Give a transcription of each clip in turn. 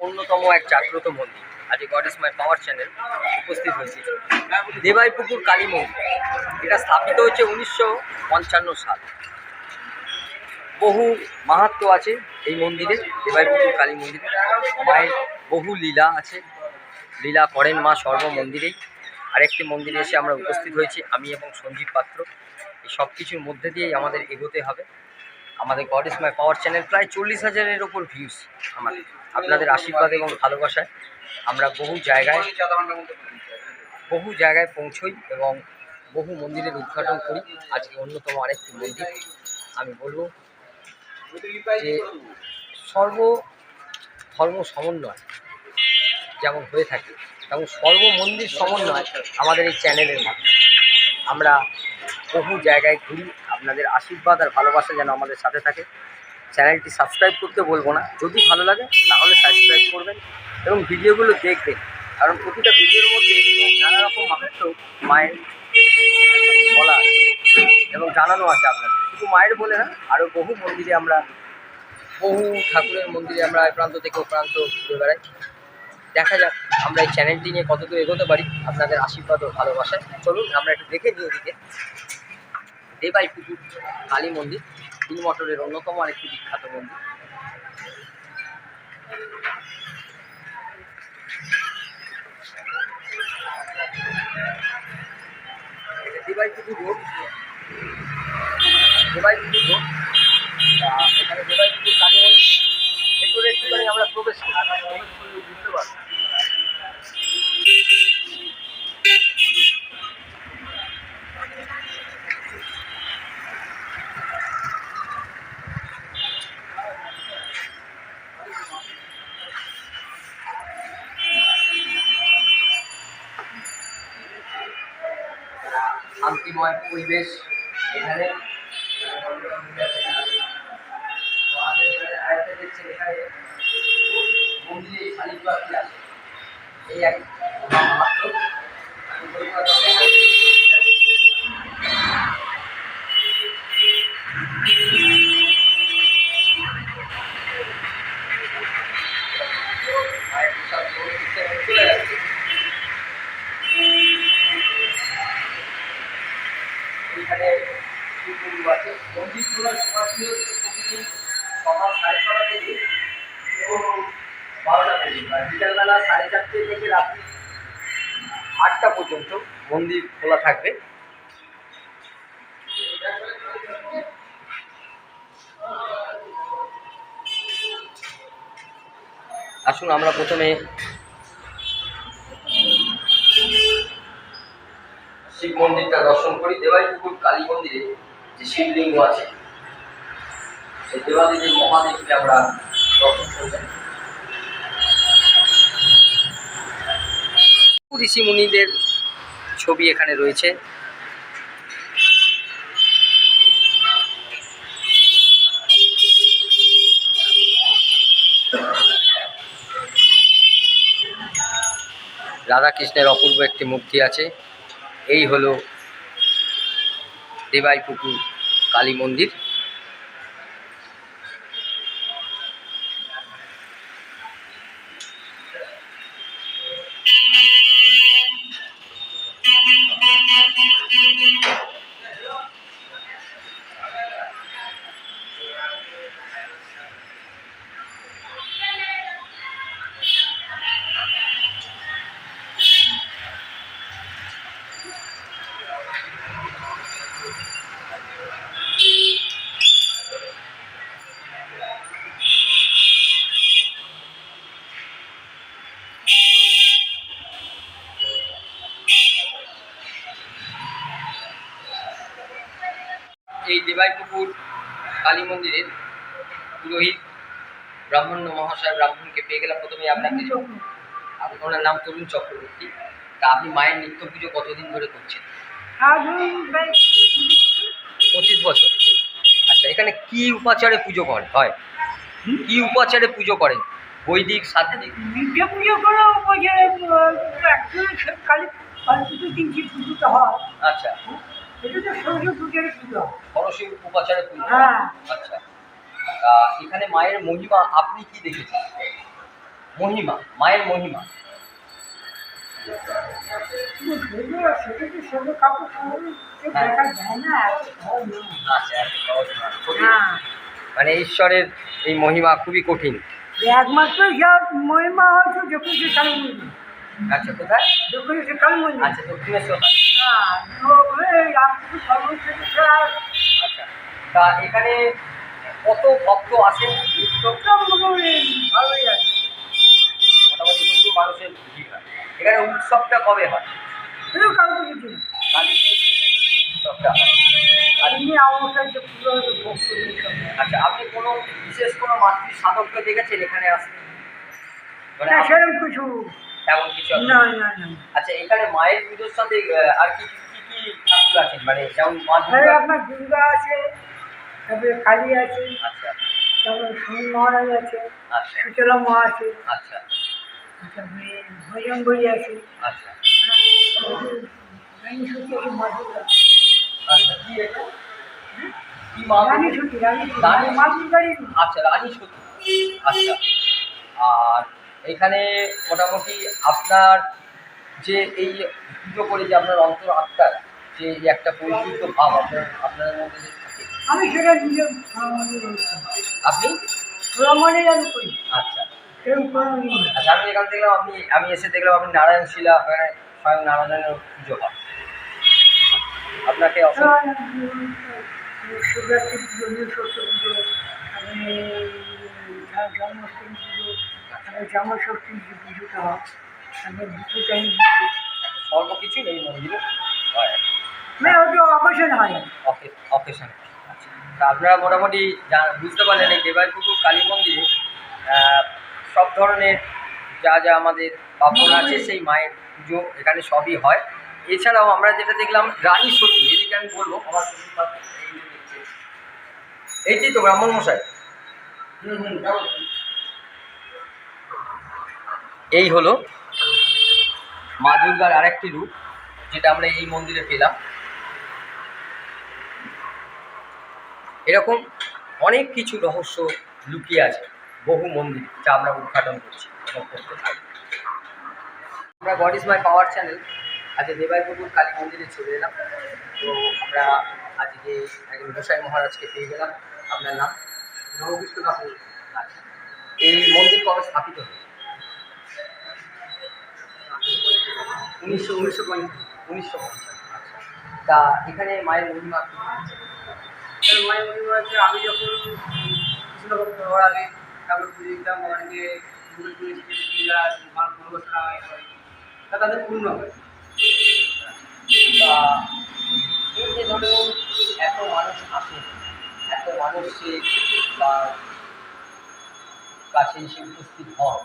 অন্যতম এক জাগ্রত মন্দির। আজ god is my power channel উপস্থিত হয়েছে দেবাইপুকুর কালী মন্দির। এটা স্থাপিত হচ্ছে 1955 সাল। বহু মাহাত্ম্য আছে এই মন্দিরে, দেবাইপুকুর কালী মন্দিরে। মায়ের বহু লীলা আছে, লীলা করেন মা সর্ব মন্দিরেই। আরেকটি মন্দিরে এসে আমরা উপস্থিত হয়েছি, আমি এবং সঞ্জীব পাত্র। এই সব কিছুর মধ্যে দিয়েই আমাদের এগোতে হবে। আমাদের god is my power channel প্রায় 40,000-এর ওপর ভিউজ। আমাদের আপনাদের আশীর্বাদ এবং ভালোবাসায় আমরা বহু জায়গায় পৌঁছই এবং বহু মন্দিরের উদ্ঘাটন করি। আজকে অন্যতম আরেকটি মন্দির। আমি বলবো যে সর্ব ধর্ম সমন্বয় যেমন হয়ে থাকে, তেমন সর্বমন্দির সমন্বয় আমাদের এই চ্যানেলের মাধ্যমে আমরা বহু জায়গায় ঘুরি। আপনাদের আশীর্বাদ আর ভালোবাসা যেন আমাদের সাথে থাকে। চ্যানেলটি সাবস্ক্রাইব করতে বলবো না, যদি ভালো লাগে তাহলে সাবস্ক্রাইব করবেন এবং ভিডিওগুলো দেখবেন, কারণ প্রতিটা ভিডিওর মধ্যে নানা রকম মাহাত্ম্য মায়ের বলা আছে এবং জানানো আছে আপনাদের। শুধু মায়ের বলে না, আরও বহু মন্দিরে আমরা, বহু ঠাকুরের মন্দিরে আমরা এই প্রান্ত থেকে ও প্রান্ত ঘুরে বেড়াই। দেখা যাক আমরা এই চ্যানেলটি নিয়ে কতদূর এগোতে পারি আপনাদের আশীর্বাদ ও ভালোবাসায়। চলুন আমরা একটু দেখে নিই এদিকে দেবাইপুকুর কালী মন্দির, তিনমটরের অন্যতম আরেকটি বিখ্যাত মন্দির। দেবাইপুকুর রোড, দেবাইপুকুর রোড। এখানে দেবাইপুকুর কালী মন্দির ভেতরে একটুখানি আমরা প্রবেশ করি, বুঝতে পারবো। শান্তিময় পরিবেশ এখানে। মন্দিরে শালিক পাখি আছে, এই এক মাত্র। এখানে মন্দির খোলার সময় ছিল প্রতিদিন সকাল ছটা থেকে 12টা পর্যন্ত, আর বিকালবেলা 4:30 থেকে রাত্রি 8টা পর্যন্ত মন্দির খোলা থাকবে। আসুন আমরা প্রথমে শিব মন্দিরটা দর্শন করি। দেবাইপুকুর কালী মন্দিরে যে শিবলিঙ্গ আছে, সেই দেবাদিদেব মহাদেবকে আমরা দর্শন করবেন। ঋষি মুনিদের ছবি এখানে রয়েছে। রাধাকৃষ্ণের অপূর্ব একটি মূর্তি আছে। এই হলো দেবাইপুকুর কালী মন্দির। এই দেবাইপুকুর কালী মন্দিরের পুরোহিত ব্রাহ্মণ্য মহাশয়, ব্রাহ্মণকে পেয়ে গেলাম। প্রথমে আপনাকে, আপনার নাম তরুণ চক্রবর্তী। তা আপনি মায়ের নিত্য পুজো কতদিন ধরে করছেন? 25 বছর। আচ্ছা, এখানে কি উপাচারে পুজো হয়? কি উপাচারে পুজো করেন? বৈদিক, সাত্বিক? পুজো করে পুজোটা হয়। আচ্ছা, এটা তো সরস্বতী পুজো। সরস্বতী উপাচারে পুজো। হ্যাঁ। আচ্ছা, এখানে মায়ের মহিমা আপনি কি দেখেছেন? মহিমা, মায়ের মহিমা। সেটা তো সেগুলো কাপড় সঙ্গে দেখা যায় না, এত সহজ নয়। আচ্ছা, এত সহজ নয়, কঠিন। না, মানে ঈশ্বরের এই মহিমা খুবই কঠিন। একমাত্র যা মহিমা হয়েছে দক্ষিণেশ্বর কালী মন্দির। আচ্ছা, কোথায়? দক্ষিণেশ্বর কালী মন্দির। আচ্ছা, দক্ষিণেশ্বর। হ্যাঁ, তো এই রামকৃষ্ণ সর্বশেষে আর আচ্ছা, তা এখানে কত ভক্ত আসেন নিত্য? মোটামুটি ভালোই আছে। মোটামুটি প্রচুর মানুষের ভিড় হয়। এখানে উৎসবটা কবে হয়? শুধু কালী পুজোর দিন। কালী উৎসবটা হয়। আর এমনি আমাশায় যে পুজো ভোগ করি সব। আচ্ছা, আপনি কোনো বিশেষ কোনো মাতৃ সাধককে দেখেছেন এখানে আসতে? মানে না, সেরকম কিছু এমন কিছু আপনি- না, না, না। আচ্ছা, এখানে মায়ের পুজোর সাথে আর কি কি কি ঠাকুর আছেন? মানে যেমন মা আর দুর্গা। আপনার দুর্গা আছে, তারপরে কালী আছে, আচ্ছা, তারপরে সুনীল মহারাজ আছে, আচ্ছা, সুচলা মা আছে, আচ্ছা, তারপরে ভজঙ্গরী আছে। আচ্ছা, রানী সত্যি আছে, মা দুর্গা। আচ্ছা। কি এটা? কি মা? রানী সত্যি, রানী সত্যি, রানী মা দুর্গারই। আচ্ছা, রানী সতী। আচ্ছা, আর এখানে মোটামুটি আপনার যে এই পুজো করে যে আপনার অন্তর আত্মার যে এই একটা পরিশুদ্ধ ভাব আপনার মধ্যে যে থাকে, আমি সেটা নিজে মনে করছি, আপনি? প্রমাণে আমি করি, আচ্ছা, সেরকম কোনো ইয়ে নেই। আচ্ছা। আমি এখানে দেখলাম আমি এসে দেখলাম আপনি নারায়ণ শিলা, ওখানে স্বয়ং নারায়ণের পুজো হয়। আপনাকে অসংখ্য শিবরাত্রি পুজো, নীলষষ্ঠী পুজো, তারপরে জন্মাষ্টমী পুজো, তারপরে জামাষষ্ঠীর যে পুজোটা হয়, তারপরে দুটো টাইম পুজো, সর্বকিছু এই মন্দিরে হয় আর কি। মানে ওটা অকেশন হয়। অকেশন। আচ্ছা, তা আপনারা মোটামুটি বুঝতে পারলেন এই দেবাইপুকুর কালী মন্দিরে সব ধরনের যা যা আমাদের পার্বণ আছে সেই মায়ের পুজো এখানে সবই হয়। এছাড়াও আমরা যেটা দেখলাম রানী সতী, এদিকে আমি বলবো আমার এইটাই তো ব্রাহ্মণ মশাই। এই হলো মা দুর্গার আরেকটি রূপ যেটা আমরা এই মন্দিরে পেলাম। এরকম অনেক কিছু রহস্য লুকিয়ে আছে বহু মন্দির, যা আমরা উদ্ঘাটন করছি এবং করতে থাকি। আমরা god is my power channel আজকে দেবাইপুকুর কালী মন্দিরে চলে এলাম। তো আমরা আজকে একজন গোসাই মহারাজকে পেয়ে গেলাম। আপনার নাম? নবকৃষ্ণ দাস। আচ্ছা, এই মন্দির কবে স্থাপিত হয়েছে? 1950। আচ্ছা, তা এখানে মায়ের মহিমা কি? মায়ের মহিমা হচ্ছে আমি যখন কৃষ্ণভক্ত হওয়ার আগে ঠাকুর পুজো দিতাম, অনেকে দুর্গা পুজো পূজা মনবসনা তা তাদের পূর্ণ হয়। তা এই যে ধরুন এত মানুষ আসে, এত মানুষ সে তার কাছে এসে উপস্থিত হন,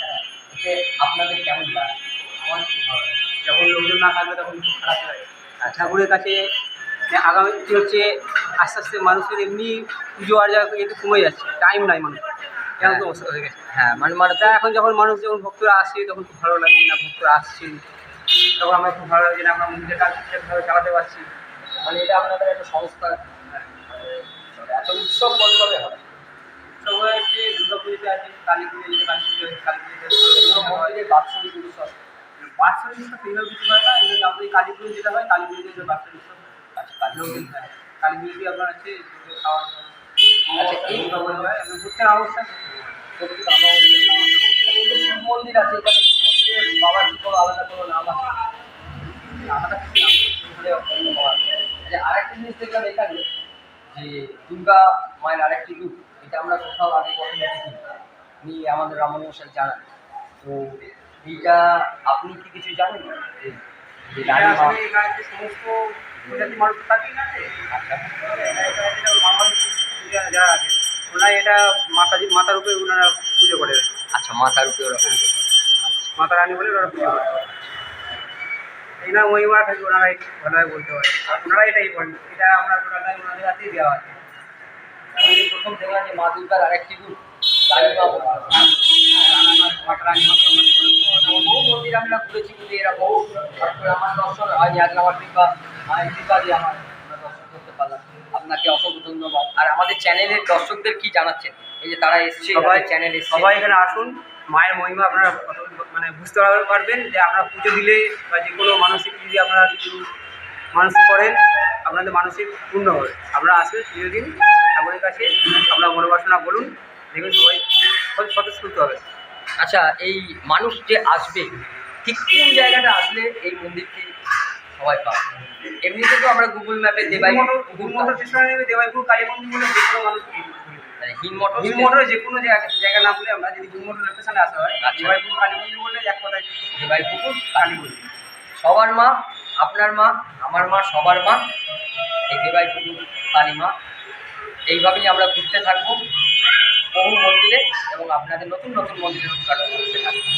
হ্যাঁ, এতে আপনাদের কেমন লাগে? আমার খুব ভালো লাগে। যখন লোকজন না থাকবে তখন খুব খারাপ লাগে। আর ঠাকুরের কাছে আগামী কি হচ্ছে আস্তে আস্তে মানুষের এমনি পুজো আর যা কিন্তু কমে যাচ্ছে, টাইম নাই মানুষ কেমন তো অবস্থা হয়ে গেছে। হ্যাঁ, মানে তা এখন যখন মানুষ যখন ভক্তরা আসে তখন খুব ভালো লাগে না, ভক্তরা আসছে তখন আমার খুব ভালো লাগে না, আমরা মন্দিরের কাজ ঠিকঠাকভাবে চালাতে পারছি। মানে এটা আপনাদের একটা সংস্থা, এত উৎসব কবে হয়? সবাই হচ্ছে দুর্গা পুজোতে আছে, কালী পুজো যেটা কালী পুজো, কালী পুজোতে মন্দিরের বাৎসরিক উৎসব। বাৎসরিক উৎসব সেইভাবে কিছু হয় না, এগুলো আমাদের কালী পুজো যেটা হয়, কালী পুজোতে বাৎসরিক উৎসব। আচ্ছা, কালী লোকজন হয়, কালী পুজোতে আপনার আছে খাওয়া দাওয়া। আচ্ছা, এই দুর্গা পুজো হয়, এবং প্রত্যেক অবস্থায় সত্যি আমরা শিব মন্দির আছে, এখানে শিব মন্দিরের বাবার কি কোনো আলাদা কোনো নাম আছে? আলাদা কিছু না। আচ্ছা, আরেকটা জিনিস দেখলাম এখানে যে দুর্গা মায়ের আরেকটি রূপ, এটা আমরা কোথাও আগে কখনো দেখিনি, উনি আমাদের রামন মশাই জানান। তো এইটা আপনি কি কিছু জানেন যে এটা রানী মা? আসলে এখানে যে সমস্ত প্রজাতির মানুষ থাকে না, আচ্ছা, যারা আছে ওনারা এটা মাতার রূপে ওনারা পুজো করে। আচ্ছা, মাথার রূপে ওরা পুজো করে। মাতা রানী বলে ওরা পুজো করে। এই না মহিমা থাকে, ওনারা ভালোভাবে বলতে পারে, আর ওনারা এটাই বলেন, এটা আমরা টোটালটাই ওনাদের হাতেই দেওয়া আছে। আমি প্রথম দেখলাম যে মা দুর্গার আরেকটি রূপ কালী মা বলে। মাতা রানী বহু মন্দির আমরা ঘুরেছি কিন্তু এরকম তারপরে আমার দর্শন হয়নি। আজকে আমার মায়ের কৃপা দিয়ে আমরা দর্শন করতে পারলাম। আপনাকে অসংখ্য ধন্যবাদ। আর আমাদের চ্যানেলের দর্শকদের কি জানাচ্ছেন, এই যে তারা এসছে সবাই চ্যানেল এসছে? সবাই এখানে আসুন, মায়ের মহিমা আপনারা মানে বুঝতে পারবেন যে আপনারা পুজো দিলে বা যে কোনো মানসিক যদি আপনারা কিছু মানসিক করেন আপনাদের মানসিক পূর্ণ হবে। আপনারা আসবেন পুজো দিন ঠাকুরের কাছে, আপনারা মনোবাসনা বলুন, দেখবেন সবাই স্বতঃস্ফূর্ত হবে। আচ্ছা, এই মানুষ যে আসবে ঠিক কোন জায়গাটা আসলে এই মন্দিরটি সবাই পাবে? এমনিতে তো আমরা গুগল ম্যাপে হিমমটর স্টেশনে নেমে দেবাইপুর কালী মন্দির বলে যে কোনো মানুষ হিমমটর হিমমটরে যে কোনো জায়গা না বলে আমরা যদি হিমমটর লোকেশনে আসা হয় আচ্ছা। দেবাইপুর কালী মন্দির বললে এক কথায় দেবাইপুকুর কালী মন্দির। সবার মা, আপনার মা, আমার মা, সবার মা এই দেবাইপুকুর কালী মা। এইভাবেই আমরা ঘুরতে থাকবো বহু মন্দিরে এবং আপনাদের নতুন নতুন মন্দিরের উদ্ঘাটন করতে থাকবো।